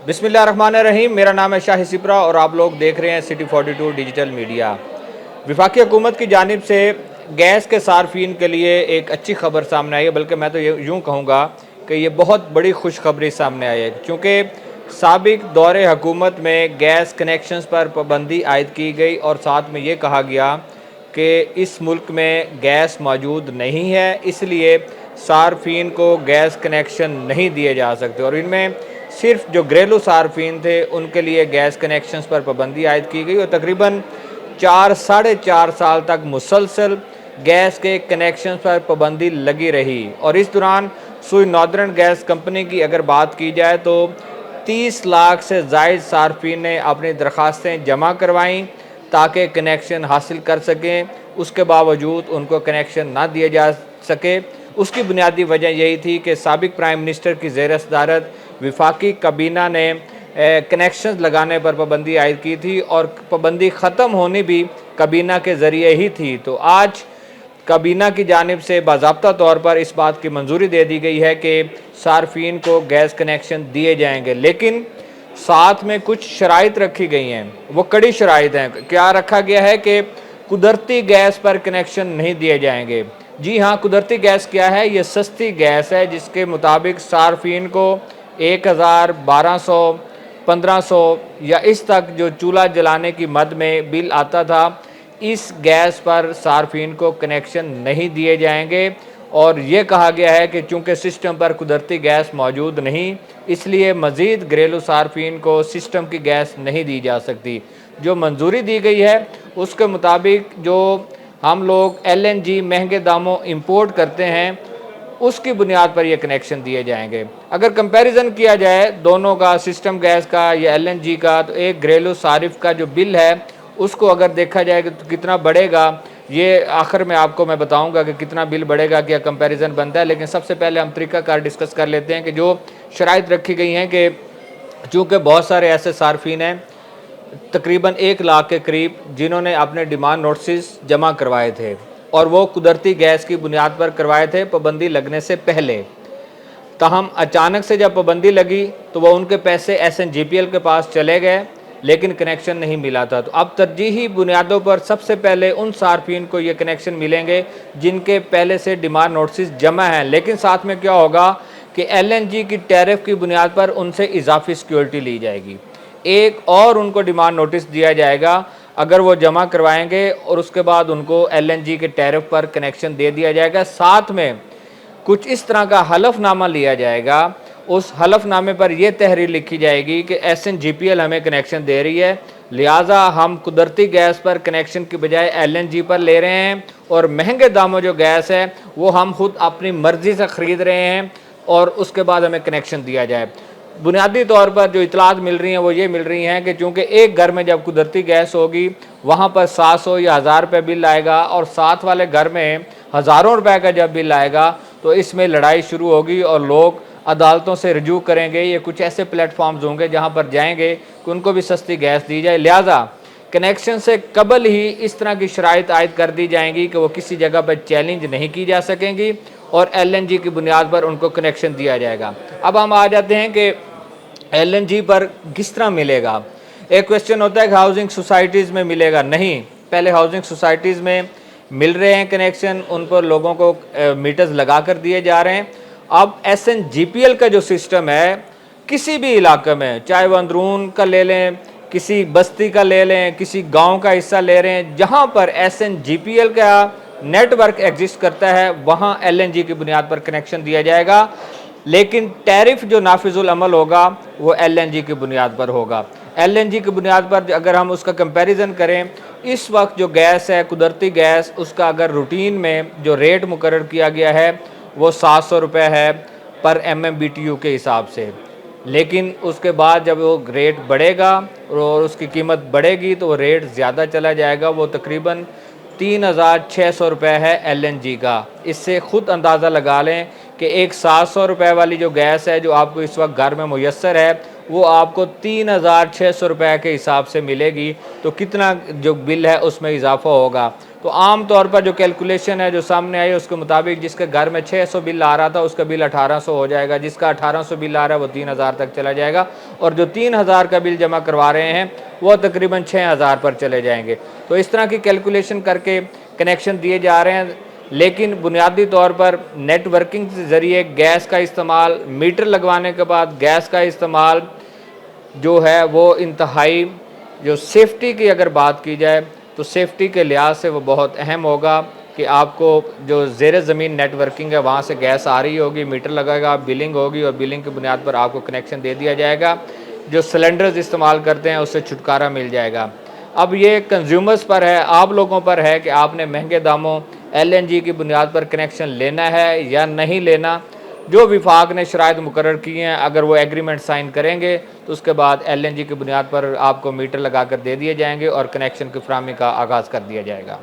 बिस्मिल्लाहिर्रहमानिर्रहीम। मेरा नाम है शाही सिपरा और आप लोग देख रहे हैं सिटी 42 डिजिटल मीडिया। वफाकी हुकूमत की जानिब से गैस के सार्फिन के लिए एक अच्छी खबर सामने आई है, बल्कि मैं तो यूँ कहूँगा कि ये बहुत बड़ी खुशखबरी सामने आई है, क्योंकि साबिक दौरे हुकूमत में गैस कनेक्शंस पर पाबंदी आयद की गई और साथ में ये कहा गया कि इस मुल्क में गैस मौजूद नहीं है, इसलिए सार्फिन को गैस कनेक्शन नहीं दिए जा सकते। और इनमें सिर्फ जो घरेलू सार्फिन थे उनके लिए गैस कनेक्शंस पर पाबंदी आयद की गई और तकरीबन 4 साढ़े 4 साल तक मुसलसल गैस के कनेक्शंस पर पाबंदी लगी रही। और इस दौरान सुई नॉर्दर्न गैस कंपनी की अगर बात की जाए तो 30 लाख से ज़ायद सार्फिन ने अपनी दरख्वास्तें जमा करवाईं ताकि कनेक्शन हासिल कर सकें। उसके बावजूद उनको कनेक्शन ना दिए जा सके। उसकी बुनियादी वजह यही थी कि साबिक प्राइम मिनिस्टर की ज़ेर सदारत वफाकी काबीना ने कनेक्शन लगाने पर पाबंदी आयद की थी और पाबंदी ख़त्म होनी भी काबीना के ज़रिए ही थी। तो आज काबीना की जानिब से बाज़ाब्ता तौर पर इस बात की मंजूरी दे दी गई है कि सार्फिन को गैस कनेक्शन दिए जाएंगे, लेकिन साथ में कुछ शराइत रखी गई हैं। वो कड़ी शराइत हैं। क्या रखा गया है कि कुदरती गैस पर कनेक्शन नहीं दिए जाएंगे। जी हाँ, कुदरती गैस क्या है? ये सस्ती गैस है जिसके मुताबिक सार्फिन को 1000, 1200, 1500 या इस तक जो चूल्हा जलाने की मद में बिल आता था, इस गैस पर सार्फिन को कनेक्शन नहीं दिए जाएंगे। और ये कहा गया है कि चूँकि सिस्टम पर कुदरती गैस मौजूद नहीं, इसलिए मज़ीद घरेलू सार्फिन को सिस्टम की गैस नहीं दी जा सकती। जो मंजूरी दी गई है उसके मुताबिक जो हम लोग LNG महंगे दामों इंपोर्ट करते हैं, उसकी बुनियाद पर ये कनेक्शन दिए जाएंगे। अगर कंपैरिजन किया जाए दोनों का, सिस्टम गैस का या LNG का, तो एक घरेलू सारिफ का जो बिल है उसको अगर देखा जाए तो कितना बढ़ेगा, ये आखिर में आपको मैं बताऊंगा कि कितना बिल बढ़ेगा, क्या कंपैरिजन बनता है। लेकिन सबसे पहले हम तरीक़ाकार डिस्कस कर लेते हैं कि जो शराइत रखी गई हैं कि चूँकि बहुत सारे ऐसे सार्फिन हैं, तकरीबन 1 लाख के करीब, जिन्होंने अपने डिमांड नोटिस जमा करवाए थे और वो कुदरती गैस की बुनियाद पर करवाए थे पाबंदी लगने से पहले। ताहम अचानक से जब पाबंदी लगी तो वो उनके पैसे SNGPL के पास चले गए, लेकिन कनेक्शन नहीं मिला था। तो अब तरजीही बुनियादों पर सबसे पहले उन सार्फिन को ये कनेक्शन मिलेंगे जिनके पहले से डिमांड नोटिस जमा हैं। लेकिन साथ में क्या होगा कि LNG की टैरिफ की बुनियाद पर उनसे इजाफी सिक्योरिटी ली जाएगी। एक और उनको डिमांड नोटिस दिया जाएगा अगर वो जमा करवाएंगे और उसके बाद उनको LNG के टैरिफ पर कनेक्शन दे दिया जाएगा। साथ में कुछ इस तरह का हलफनामा लिया जाएगा। उस हलफनामे पर यह तहरीर लिखी जाएगी कि SNGPL हमें कनेक्शन दे रही है, लिहाजा हम कुदरती गैस पर कनेक्शन की बजाय LNG पर ले रहे हैं और महंगे दामों जो गैस है वो हम खुद अपनी मर्ज़ी से ख़रीद रहे हैं और उसके बाद हमें कनेक्शन दिया जाए। बुनियादी तौर पर जो इतलात मिल रही हैं वो ये मिल रही हैं कि चूँकि एक घर में जब कुदरती गैस होगी वहाँ पर 700 या 1000 रुपये बिल आएगा और साथ वाले घर में हज़ारों रुपए का जब बिल आएगा तो इसमें लड़ाई शुरू होगी और लोग अदालतों से रजू करेंगे। ये कुछ ऐसे प्लेटफॉर्म्स होंगे जहाँ पर जाएंगे कि उनको भी सस्ती गैस दी जाए। लिहाजा कनेक्शन से कबल ही इस तरह की शराइत आयद कर दी जाएंगी कि वो किसी जगह पर चैलेंज नहीं की जा सकेंगी और LNG की बुनियाद पर उनको कनेक्शन दिया जाएगा। अब हम आ जाते हैं कि LNG पर किस तरह मिलेगा। एक क्वेश्चन होता है कि हाउसिंग सोसाइटीज़ में मिलेगा। नहीं, पहले हाउसिंग सोसाइटीज़ में मिल रहे हैं कनेक्शन, उन पर लोगों को मीटर्स लगा कर दिए जा रहे हैं। अब SNGPL का जो सिस्टम है, किसी भी इलाके में, चाहे वो अंदरून का ले लें, किसी बस्ती का ले लें, किसी गांव का हिस्सा ले रहे हैं, जहां पर SNGPL का नेटवर्क एग्जिस्ट करता है वहां LNG की बुनियाद पर कनेक्शन दिया जाएगा। लेकिन टैरिफ जो नाफिजुल अमल होगा वो LNG की बुनियाद पर होगा। LNG की बुनियाद पर अगर हम उसका कंपैरिजन करें, इस वक्त जो गैस है कुदरती गैस, उसका अगर रूटीन में जो रेट मुकर्रर किया गया है वो 700 रुपये है पर MMBTU के हिसाब से। लेकिन उसके बाद जब वो रेट बढ़ेगा और उसकी कीमत बढ़ेगी तो वो रेट ज़्यादा चला जाएगा। वो तकरीबन 3600 रुपये है LNG का। इससे ख़ुद अंदाज़ा लगा लें कि एक 700 रुपये वाली जो गैस है जो आपको इस वक्त घर में मुयस्सर है, वो आपको 3,600 रुपये के हिसाब से मिलेगी। तो कितना जो बिल है उसमें इजाफा होगा। तो आम तौर पर जो कैलकुलेशन है जो सामने आई उसके मुताबिक जिसके घर में 600 बिल आ रहा था उसका बिल 1800 हो जाएगा, जिसका 1800 बिल आ रहा है वो 3000 तक चला जाएगा, और जो 3000 का बिल जमा करवा रहे हैं वो तकरीबन 6000 पर चले जाएंगे। तो इस तरह की कैलकुलेशन करके कनेक्शन दिए जा रहे हैं। लेकिन बुनियादी तौर पर नेटवर्किंग के ज़रिए गैस का इस्तेमाल, मीटर लगवाने के बाद गैस का इस्तेमाल जो है वो इंतहाई, जो सेफ्टी की अगर बात की जाए तो सेफ्टी के लिहाज से वो बहुत अहम होगा कि आपको जो ज़ेर ज़मीन नेटवर्किंग है वहाँ से गैस आ रही होगी, मीटर लगेगा, बिलिंग होगी और बिलिंग की बुनियाद पर आपको कनेक्शन दे दिया जाएगा। जो सिलेंडर्स इस्तेमाल करते हैं उससे छुटकारा मिल जाएगा। अब ये कंज्यूमर्स पर है, आप लोगों पर है कि आपने महंगे दामों LNG की बुनियाद पर कनेक्शन लेना है या नहीं लेना। जो विफाक ने शराइत मुकर्रर की हैं, अगर वो एग्रीमेंट साइन करेंगे तो उसके बाद LNG की बुनियाद पर आपको मीटर लगा कर दे दिए जाएंगे और कनेक्शन की फराहमी का आगाज़ कर दिया जाएगा।